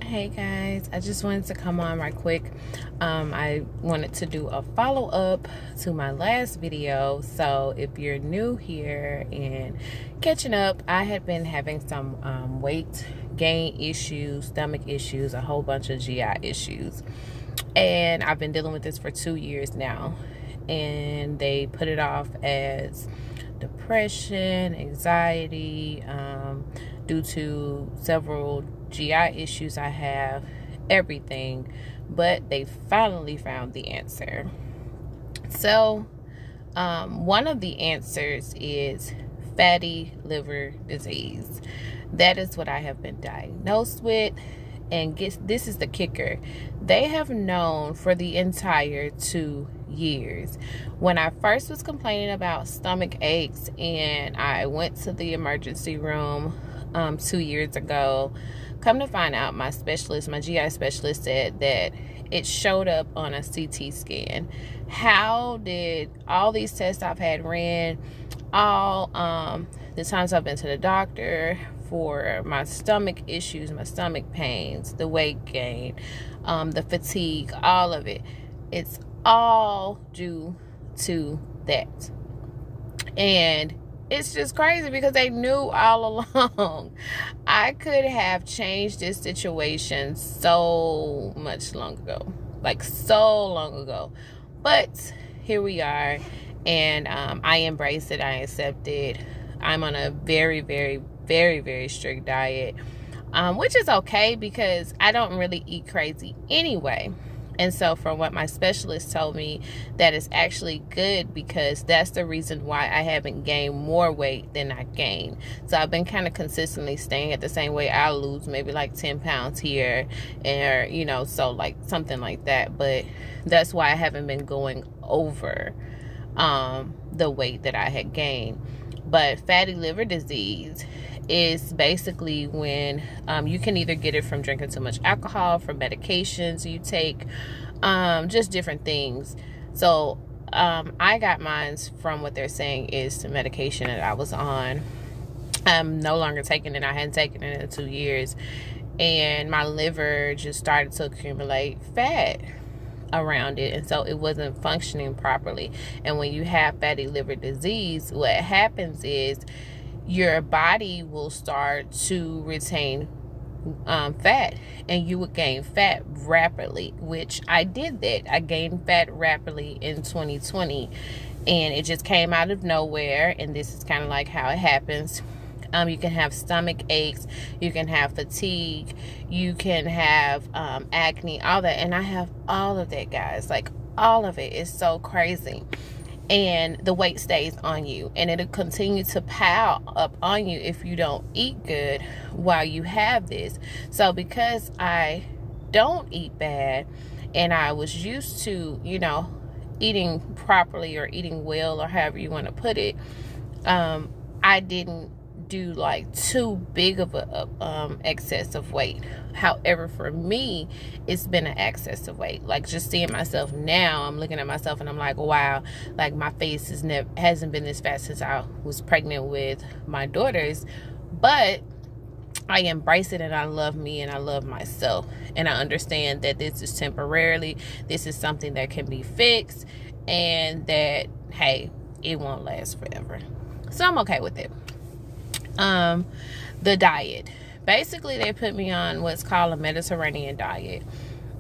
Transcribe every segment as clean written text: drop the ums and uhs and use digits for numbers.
Hey guys, I just wanted to come on right quick. I wanted to do a follow-up to my last video. So if you're new here and catching up, I had been having some weight gain issues, stomach issues, a whole bunch of GI issues, and I've been dealing with this for 2 years now. And they put it off as depression, anxiety, due to several GI issues I have, everything. But they finally found the answer. So one of the answers is fatty liver disease. That is what I have been diagnosed with. And this is the kicker. They have known for the entire 2 years. When I first was complaining about stomach aches and I went to the emergency room 2 years ago, come to find out my specialist, my GI specialist, said that it showed up on a CT scan. How did all these tests I've had ran, all the times I've been to the doctor for my stomach issues, my stomach pains, the weight gain, the fatigue, all of it, it's all due to that. And it's just crazy because they knew all along. I could have changed this situation so much long ago, like so long ago. But here we are, and I embrace it. I accept it. I'm on a very, very, very, very strict diet, which is okay because I don't really eat crazy anyway. And so from what my specialist told me, that is actually good because that's the reason why I haven't gained more weight than I gained. So I've been kind of consistently staying at the same weight. I'll lose maybe like 10 pounds here, and you know, so like something like that. But that's why I haven't been going over the weight that I had gained. But fatty liver disease is basically when you can either get it from drinking too much alcohol, from medications you take, just different things. So I got mine from what they're saying is the medication that I was on. I'm no longer taking it. I hadn't taken it in 2 years, and my liver just started to accumulate fat around it, and so it wasn't functioning properly. And when you have fatty liver disease, what happens is your body will start to retain fat, and you would gain fat rapidly, which I did that. I gained fat rapidly in 2020, and it just came out of nowhere. And this is kind of like how it happens. You can have stomach aches, you can have fatigue, you can have acne, all that. And I have all of that, guys. Like, all of it is so crazy. And the weight stays on you, and it'll continue to pile up on you if you don't eat good while you have this. So because I don't eat bad, and I was used to, you know, eating properly or eating well, or however you want to put it, I didn't do like too big of a excess of weight. However, for me, it's been an excess of weight. Like, just seeing myself now, I'm looking at myself and I'm like, wow, like my face hasn't been this fat since I was pregnant with my daughters. But I embrace it, and I love me, and I love myself, and I understand that this is temporarily. This is something that can be fixed, and that, hey, it won't last forever. So I'm okay with it. The diet. Basically, they put me on what's called a Mediterranean diet.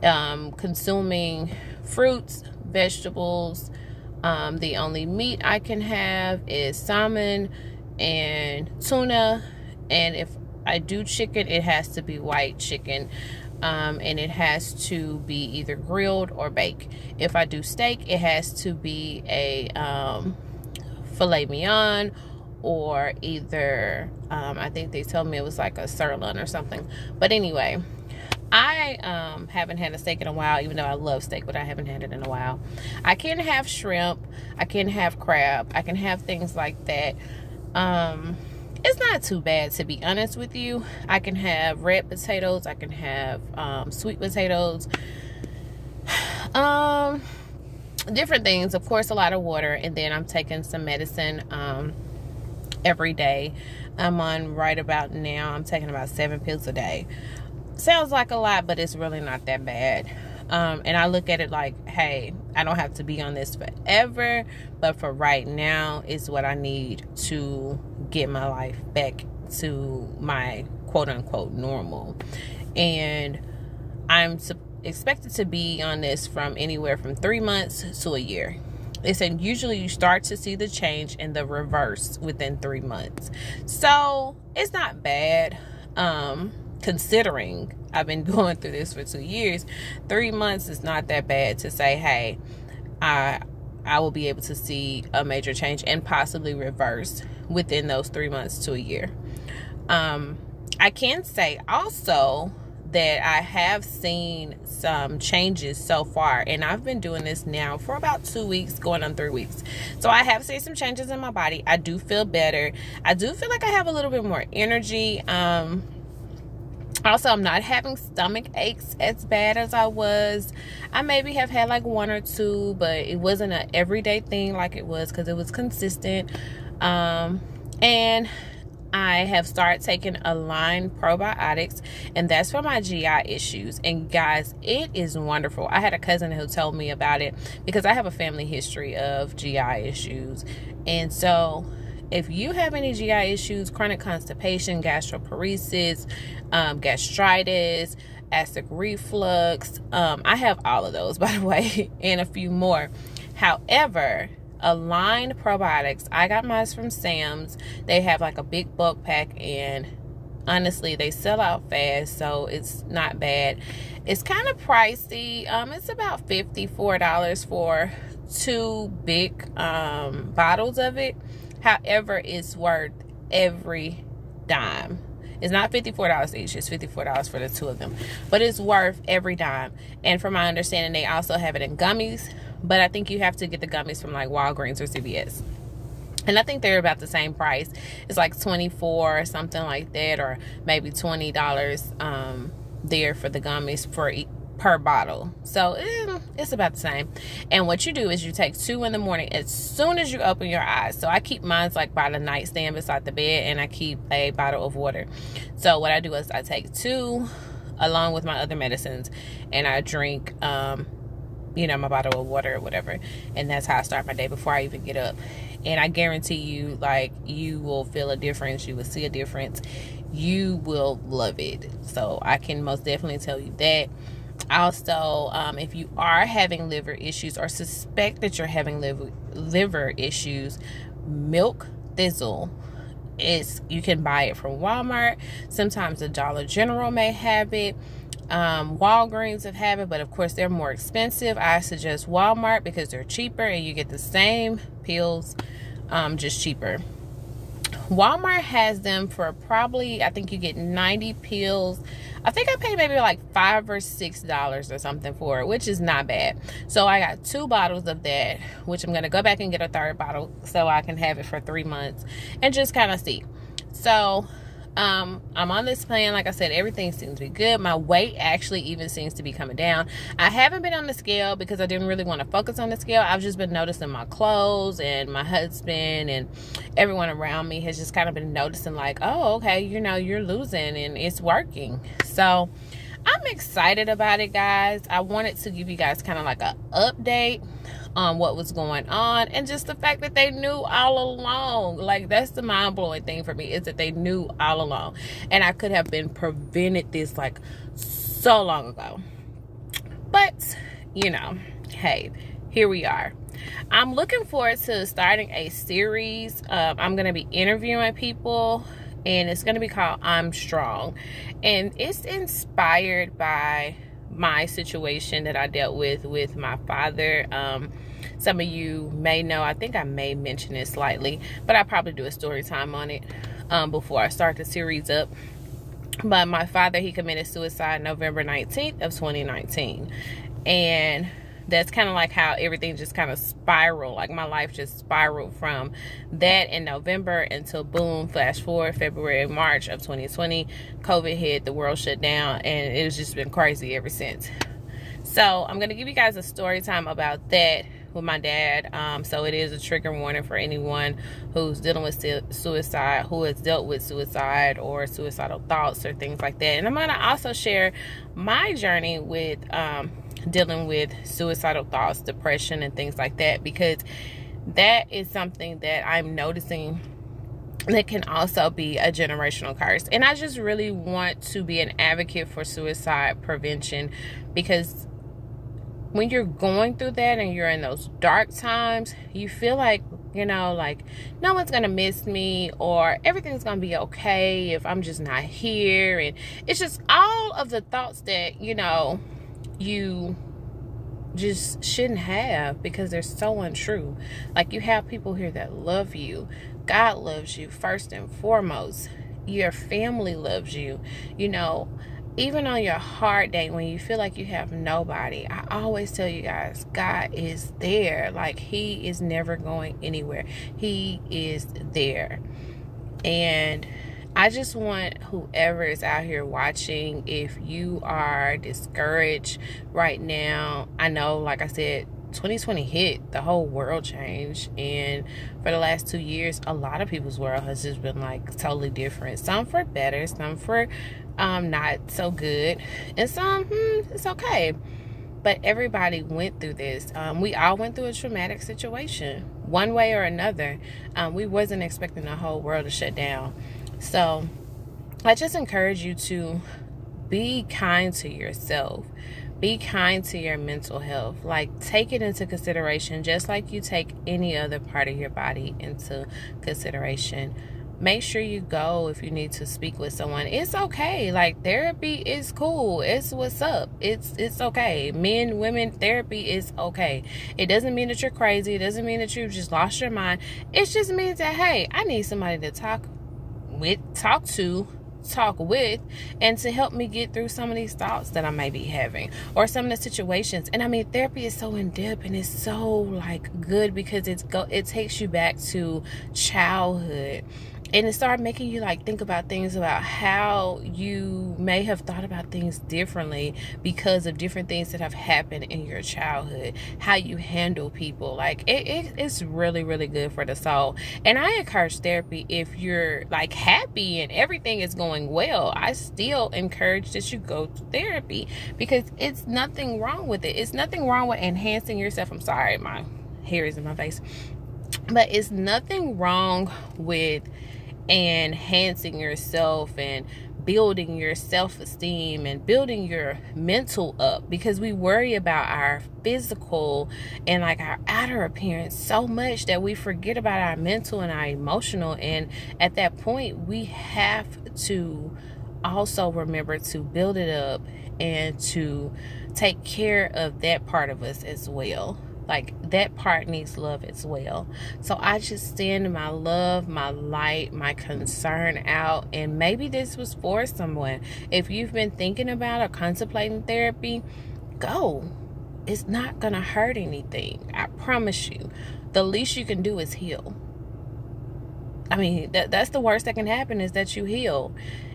Consuming fruits, vegetables. The only meat I can have is salmon and tuna. And if I do chicken, it has to be white chicken. And it has to be either grilled or baked. If I do steak, it has to be a filet mignon, or either I think they told me it was like a sirloin or something. But anyway, I haven't had a steak in a while, even though I love steak, but I haven't had it in a while. I can have shrimp, I can have crab, I can have things like that. It's not too bad, to be honest with you. I can have red potatoes, I can have sweet potatoes, different things. Of course, a lot of water, and then I'm taking some medicine every day. I'm on, right about now, I'm taking about 7 pills a day. sounds like a lot, but it's really not that bad. And I look at it like, hey, I don't have to be on this forever, but for right now is what I need to get my life back to my quote unquote normal. And I'm expected to be on this from anywhere from 3 months to a year. They said usually you start to see the change in the reverse within 3 months. So it's not bad. Considering I've been going through this for 2 years, 3 months is not that bad to say, hey, I will be able to see a major change and possibly reverse within those 3 months to a year. I can say also that I have seen some changes so far, and I've been doing this now for about 2 weeks, going on 3 weeks. So I have seen some changes in my body. I do feel better. I do feel like I have a little bit more energy. Also, I'm not having stomach aches as bad as I was. I maybe have had like 1 or 2, but it wasn't an everyday thing like it was because it was consistent. And I have started taking Align probiotics, and that's for my GI issues. And guys, it is wonderful. I had a cousin who told me about it because I have a family history of GI issues. And so if you have any GI issues, chronic constipation, gastroparesis, gastritis, acid reflux, I have all of those, by the way, and a few more. However, Align probiotics, I got mine from Sam's. They have like a big bulk pack, and honestly, they sell out fast, so it's not bad. It's kind of pricey. It's about $54 for 2 big bottles of it. However, it's worth every dime. It's not $54 each. It's $54 for the 2 of them. But it's worth every dime. And from my understanding, they also have it in gummies. But I think you have to get the gummies from like Walgreens or CVS. And I think they're about the same price. It's like $24 or something like that. Or maybe $20 there for the gummies per bottle. So it's about the same. And what you do is you take 2 in the morning as soon as you open your eyes. So I keep mine like by the nightstand beside the bed, and I keep a bottle of water. So what I do is I take 2 along with my other medicines, and I drink my bottle of water or whatever, and that's how I start my day before I even get up. And I guarantee you, like, you will feel a difference. You will see a difference. You will love it. So I can most definitely tell you that. Also, if you are having liver issues or suspect that you're having liver issues, Milk Thistle, you can buy it from Walmart. Sometimes the Dollar General may have it. Walgreens have it, but of course they're more expensive. I suggest Walmart because they're cheaper and you get the same pills, just cheaper. Walmart has them for probably, I think you get 90 pills. I think I paid maybe like $5 or $6 or something for it, which is not bad. So I got 2 bottles of that, which I'm going to go back and get a 3rd bottle so I can have it for 3 months and just kind of see. So I'm on this plan. Like I said, everything seems to be good. My weight actually even seems to be coming down. I haven't been on the scale because I didn't really want to focus on the scale. I've just been noticing my clothes, and my husband and everyone around me has just kind of been noticing like, oh, okay, you're losing and it's working. So I'm excited about it, guys. I wanted to give you guys kind of like an update on what was going on, and just the fact that they knew all along. Like, that's the mind-blowing thing for me, is that they knew all along, and I could have been prevented this like so long ago. But hey, here we are. I'm looking forward to starting a series. I'm going to be interviewing people, and it's going to be called I'm Strong, and it's inspired by my situation that I dealt with my father. Some of you may know, I think I may mention it slightly, but I'll probably do a story time on it before I start the series up. But my father, he committed suicide November 19th of 2019, and that's kind of like how everything just kind of spiraled. Like, my life just spiraled from that in November until, boom, flash forward, February, March of 2020, COVID hit, the world shut down, and it's just been crazy ever since. So I'm going to give you guys a story time about that with my dad. So it is a trigger warning for anyone who's dealing with suicide, who has dealt with suicide or suicidal thoughts or things like that. And I'm going to also share my journey with dealing with suicidal thoughts, depression, and things like that, because that is something that I'm noticing that can also be a generational curse. And I just really want to be an advocate for suicide prevention, because when you're going through that and you're in those dark times, you feel like, you know, like no one's gonna miss me, or everything's gonna be okay if I'm just not here. And it's just all of the thoughts that, you know, you just shouldn't have, because they're so untrue. Like, you have people here that love you. God loves you first and foremost. Your family loves you. You know, even on your hard day when you feel like you have nobody, I always tell you guys, God is there. Like, he is never going anywhere. He is there. And I just want whoever is out here watching, if you are discouraged right now, I know, like I said, 2020 hit, the whole world changed, and for the last 2 years, a lot of people's world has just been like totally different. Some for better, some for not so good, and some it's okay. But everybody went through this. We all went through a traumatic situation, one way or another. We wasn't expecting the whole world to shut down. So I just encourage you to be kind to yourself. Be kind to your mental health. Like, take it into consideration just like you take any other part of your body into consideration. Make sure you go if you need to speak with someone. It's okay. Like, therapy is cool. It's what's up. It's okay. Men, women, therapy is okay. It doesn't mean that you're crazy. It doesn't mean that you've just lost your mind. It just means that, hey, I need somebody to talk with, and to help me get through some of these thoughts that I may be having, or some of the situations. And I mean, therapy is so in depth, and it's so like good, because it takes you back to childhood, and it started making you like think about things, about how you may have thought about things differently because of different things that have happened in your childhood, how you handle people. Like, it's really, really good for the soul. And I encourage therapy if you're like happy and everything is going well. I still encourage that you go to therapy, because it's nothing wrong with it. It's nothing wrong with enhancing yourself. I'm sorry, my hair is in my face. But it's nothing wrong with enhancing yourself and building your self-esteem and building your mental up, because we worry about our physical and like our outer appearance so much that we forget about our mental and our emotional. And at that point, we have to also remember to build it up and to take care of that part of us as well. Like, that part needs love as well. So I just send my love, my light, my concern out. And maybe this was for someone. If you've been thinking about or contemplating therapy, go. It's not gonna hurt anything. I promise you. The least you can do is heal. I mean, that's the worst that can happen, is that you heal.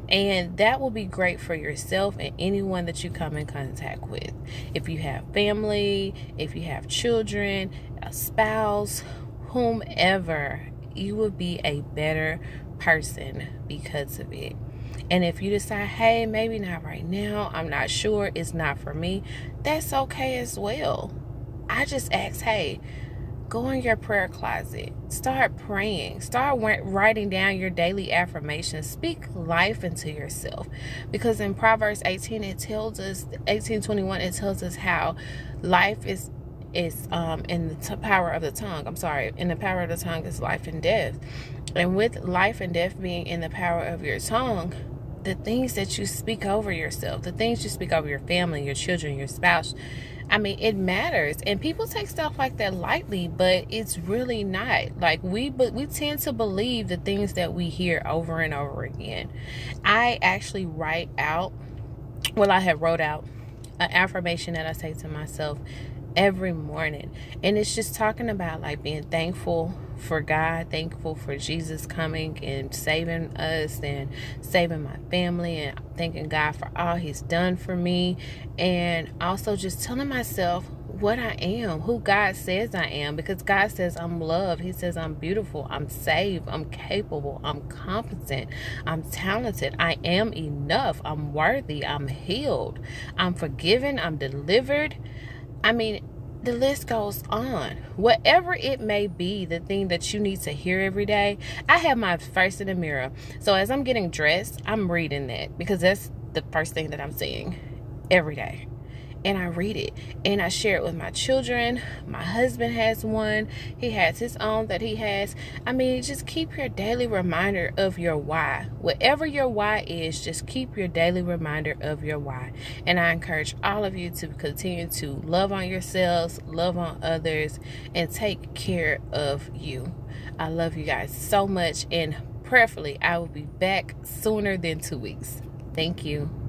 And that will be great for yourself and anyone that you come in contact with. If you have family, if you have children, a spouse, whomever, you will be a better person because of it. And if you decide, hey, maybe not right now, I'm not sure, it's not for me, that's okay as well. I just ask, hey, go in your prayer closet. Start praying. Start writing down your daily affirmations. Speak life into yourself. Because in Proverbs 18, it tells us, 18:21, it tells us how life is in the power of the tongue. I'm sorry. In the power of the tongue is life and death. And with life and death being in the power of your tongue, the things that you speak over yourself, the things you speak over your family, your children, your spouse, I mean, it matters. And people take stuff like that lightly, but it's really not. Like, we tend to believe the things that we hear over and over again. I actually I have wrote out an affirmation that I say to myself every morning. And it's just talking about like being thankful for God, thankful for Jesus coming and saving us and saving my family, and thanking God for all he's done for me. And also just telling myself what I am, who God says I am, because God says I'm loved. He says I'm beautiful, I'm saved, I'm capable, I'm competent, I'm talented, I am enough, I'm worthy, I'm healed, I'm forgiven, I'm delivered. I mean, the list goes on. Whatever it may be, the thing that you need to hear every day. I have my first in the mirror. So as I'm getting dressed, I'm reading that, because that's the first thing that I'm seeing every day. And I read it and I share it with my children. My husband has one. He has his own that he has. I mean, just keep your daily reminder of your why. Whatever your why is, just keep your daily reminder of your why. And I encourage all of you to continue to love on yourselves, love on others, and take care of you. I love you guys so much, and prayerfully I will be back sooner than 2 weeks. Thank you.